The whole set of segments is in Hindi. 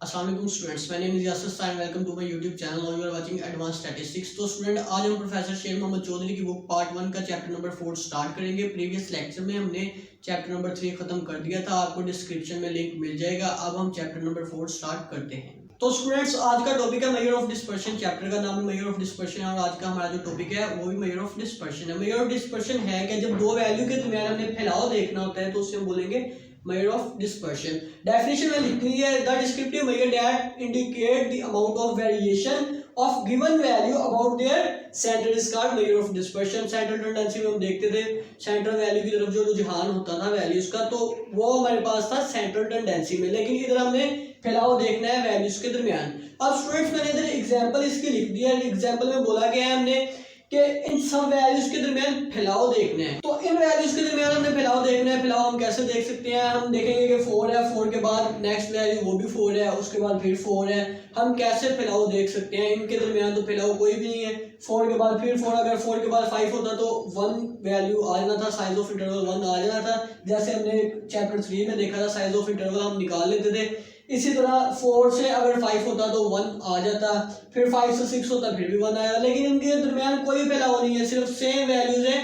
अस्सलाम वालेकुम students, my name is Yasir Sain. Welcome to my YouTube channel. Now you are watching advance statistics. तो स्टूडेंट, आज हम प्रोफेसर शेर मोहम्मद चौधरी की बुक पार्ट 1 का चैप्टर नंबर 4 स्टार्ट करेंगे। प्रीवियस लेक्चर में हमने चैप्टर नंबर 3 खत्म कर दिया था, आपको डिस्क्रिप्शन में लिंक मिल जाएगा। अब हम चैप्टर नंबर 4 स्टार्ट करते हैं। तो स्टूडेंट्स, आज का टॉपिक है मेजर ऑफ डिस्पर्शन। चैप्टर का नाम है मेजर ऑफ डिस्पर्शन और आज का हमारा जो टॉपिक है वो भी मेजर ऑफ डिस्पर्शन है। मेजर ऑफ डिस्पर्शन है कि जब दो वैल्यू के दरमियान हमने फैलाव देखना होता है तो उससे हम बोलेंगे measure of dispersion। definition में लिखी है the descriptive measure that indicate the amount of variation of given value about their center is called measure of dispersion। central tendency में हम देखते थे सेंट्रल वैल्यू की तरफ जो रुझान होता था वैल्यूज का, तो वो हमारे पास था सेंट्रल टेंडेंसी में, लेकिन इधर हमने फैलाव देखना है वैल्यूज के दरमियान। अब स्टूडेंट्स, मैंने इधर एग्जांपल इसकी लिख दिया। एग्जांपल में बोला गया है हमने कि इन सब वैल्यूज के दरमियान फैलाव देखना है। तो इन वैल्यूज के दरमियान हमने फैलाव देखना है। फैलाव हम कैसे देख सकते हैं? हम देखेंगे कि 4 है, 4 के बाद नेक्स्ट वैल्यू वो भी 4 है, उसके बाद फिर 4 है। हम कैसे फैलाव देख सकते हैं? इनके दरमियान तो फैलाव कोई भी नहीं है। 4 के बाद फिर 4, अगर 4 के बाद 5 होता तो 1 वैल्यू आ जाना था, साइज ऑफ इंटरवल 1 आ जाना था। जैसे हमने चैप्टर 3 में देखा था, साइज ऑफ इंटरवल हम निकाल लेते थे। इसी तरह 4 से अगर 5 होता तो 1 आ जाता, फिर 5 से 6 होता फिर भी 1 आया। लेकिन इनके दरमियान कोई फैलाव नहीं है, सिर्फ सेम वैल्यूज है,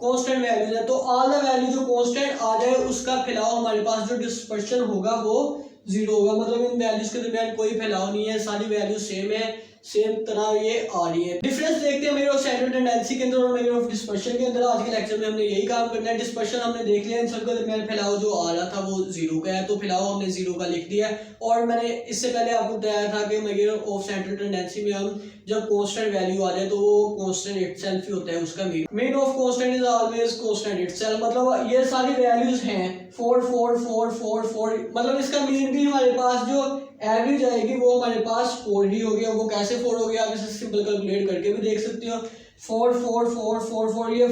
कांस्टेंट वैल्यूज है। तो ऑल द वैल्यू जो कांस्टेंट आ जाए उसका फैलाव हमारे पास जो डिस्पर्शन होगा वो 0 होगा। मतलब इन वैल्यूज के दरमियान कोई फैलाव नहीं है, सारी वैल्यू सेम है, सेम तरह ये आ रही है। डिफरेंस देखते हैं मेजर ऑफ सेंट्रल टेंडेंसी के अंदर और मेजर ऑफ डिस्पर्शन के अंदर। आज के लेक्चर में हमने यही काम करना है। डिस्पर्शन हमने देख लिया, इन सबके दरमियान फैलाव जो आ रहा था वो 0 का है, तो फैलाव हमने 0 का लिख दिया। और मैंने इससे पहले आपको बताया था कि मेजर ऑफ सेंट्रल टेंडेंसी में हम जब कांस्टेंट वैल्यू आ जाए तो वो कांस्टेंट इटसेल्फ ही होता है उसका mean of constant is always constant itself. मतलब ये सारी वैल्यूज हैं 4 4 4 4 4, मतलब इसका मीन भी हमारे पास जो एवरेज आएगी वो हमारे पास 4 ही हो गया। वो कैसे 4 हो गया आप इसे सिंपल कैलकुलेट करके भी देख सकते हो। 4 4 4 4 4, ये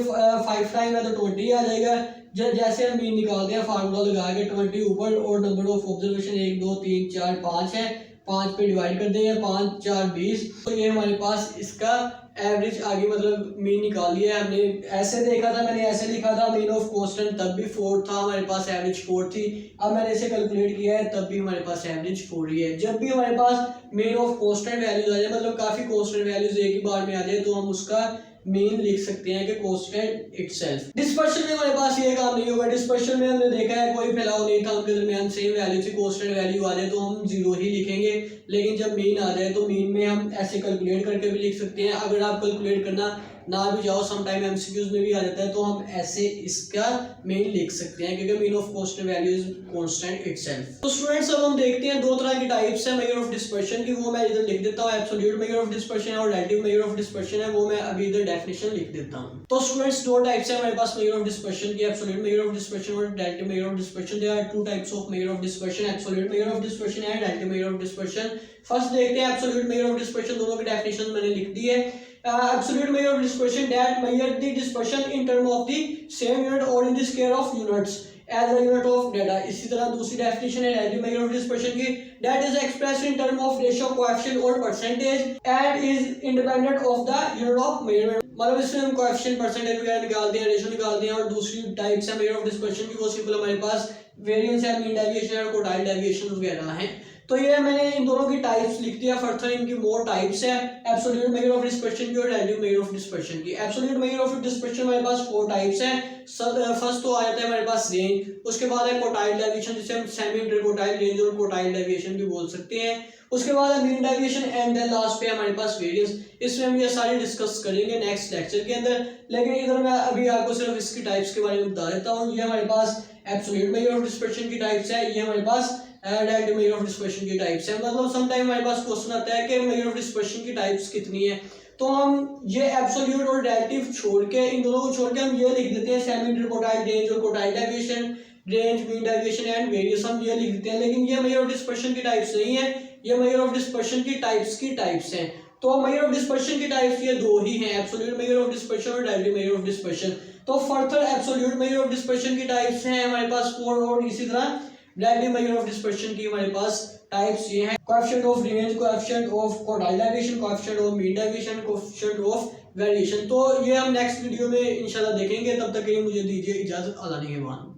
5 टाइम है तो 20 आ जाएगा। जैसे हम मीन निकालते हैं फार्मूला लगा के 20 ऊपर और नंबर ऑफ ऑब्जर्वेशन 1 2 3 4 5 है, 5 पे डिवाइड कर देंगे, 5 4 20। तो ये हमारे पास इसका एवरेज आगे मतलब मीन निकाल लिया है हमने। ऐसे देखा था, मैंने ऐसे लिखा था मीन ऑफ कांस्टेंट, तब भी 4 था हमारे पास, एवरेज 4 थी। अब मैंने इसे कैलकुलेट किया है तब भी हमारे पास एवरेज 4 ही है। जब भी हमारे पास मीन ऑफ कांस्टेंट वैल्यूज आ जाए, मतलब काफी कांस्टेंट वैल्यूज एक ही बार में आ जाए, तो हम उसका मीन लिख सकते हैं कि कांस्टेंट इटसेल्फ। डिस्पर्शन में हमारे पास ये काम नहीं होगा। डिस्पर्शन में हमने देखा है कोई फैलाव नहीं था, उनके दरमियान सेम वैल्यू थी, कांस्टेंट वैल्यू आ जाए तो हम 0 ही लिखेंगे। लेकिन जब मीन आ जाए तो मीन में हम ऐसे कैलकुलेट करके भी लिख सकते हैं। अगर आप कैलकुलेट करना ना भी जाओ, सम टाइम एमसीक्यूज में भी आ जाता है, तो हम ऐसे इसका मीन लिख सकते हैं क्योंकि mean of constant value is constant itself. तो स्टूडेंट्स, अब हम देखते हैं दो तरह की टाइप्स है मेजर ऑफ डिस्पर्शन की, वो मैं इधर लिख देता हूं। एब्सोल्यूट मेजर ऑफ डिस्पर्शन और रिलेटिव मेजर ऑफ डिस्पर्शन है, वो मैं अभी इधर डेफिनेशन लिख देता हूं। तो स्टूडेंट्स, दो टाइप्स है हमारे पास मेजर ऑफ डिस्पर्शन की, एब्सोल्यूट मेजर ऑफ डिस्पर्शन और relative measure of dispersion. There are two types of measure of dispersion, absolute measure of dispersion and relative measure of dispersion. First देखते हैं एब्सोल्यूट मेजर ऑफ डिस्पर्शन, दोनों की डेफिनेशन मैंने लिख दी है। Absolute measure of dispersion that measure the dispersion in term of the same unit or in the scale of units as a unit of data। इसी तरह दूसरी डेफिनेशन है relative measure of dispersion की, that is expressed in term of ratio, coefficient और percentage and is independent of the unit of measurement। मतलब इसमें हम coefficient, percentage वगैरह निकालते हैं, रेशियो निकालते हैं। और दूसरी टाइप्स है measure of dispersion की, वो सिंपल हमारे पास वेरिएंस है, मीन डेविएशन और क्वार्टाइल डेविएशन वगैरह है। तो ये मैंने इन दोनों की टाइप्स लिख दिया। फर्दर इनकी मोर टाइप्स है, एब्सोल्यूट मेजर ऑफ डिस्पर्शन की और रिलेटिव मेजर ऑफ डिस्पर्शन की। एब्सोल्यूट मेजर ऑफ डिस्पर्शन हमारे पास 4 टाइप्स है। फर्स्ट तो आ जाता है हमारे पास रेंज, उसके बाद है क्वार्टाइल डेविएशन जिसे हम सेमी इंटरक्वार्टाइल रेंज और क्वार्टाइल डेविएशन भी बोल सकते हैं। उसके बाद है mean deviation and then last पे हमारे पास वेरिएंस। इसमें हम ये सारे डिस्कस करेंगे नेक्स्ट लेक्चर के अंदर, लेकिन इधर मैं अभी आपको सिर्फ इसकी टाइप्स के बारे में बता देता हूँ। ये हमारे पास एब्सोल्यूट मेजर ऑफ डिस्पर्शन की टाइप्स है, ये हमारे पास रिलेटिव मेजर ऑफ डिस्पर्शन की टाइप्स है। मतलब सम टाइम हमारे पास क्वेश्चन आता है कि मेजर ऑफ डिस्पर्शन की टाइप्स कितनी है, तो हम ये एब्सोल्यूट और रिलेटिव छोड़ के, इन दोनों को छोड़ के हम ये लिख देते हैं सेमी इंटरक्वार्टाइल रेंज और quartile deviation, range, mean deviation and variance, हम ये लिख देते हैं। लेकिन ये मेजर ऑफ डिस्पर्शन की टाइप्स नहीं है, ये मेजर ऑफ डिस्पर्शन की टाइप्स हैं। तो मेजर ऑफ डिस्पर्शन की टाइप्स ये दो ही हैं, एब्सोल्यूट मेजर ऑफ डिस्पर्शन और रिलेटिव मेजर ऑफ डिस्पर्शन। तो further absolute measure of dispersion की टाइप्स हैं हमारे पास 4 और इसी तरह रिलेटिव मेजर ऑफ डिस्पर्शन की हमारे पास टाइप्स ये हैं, coefficient of range, coefficient of quartile deviation, coefficient of mean deviation, coefficient of variation. तो ये हम नेक्स्ट वीडियो में इंशाल्लाह देखेंगे। तब तक के लिए मुझे दीजिए इजाजत। अल्लाह निगहबान।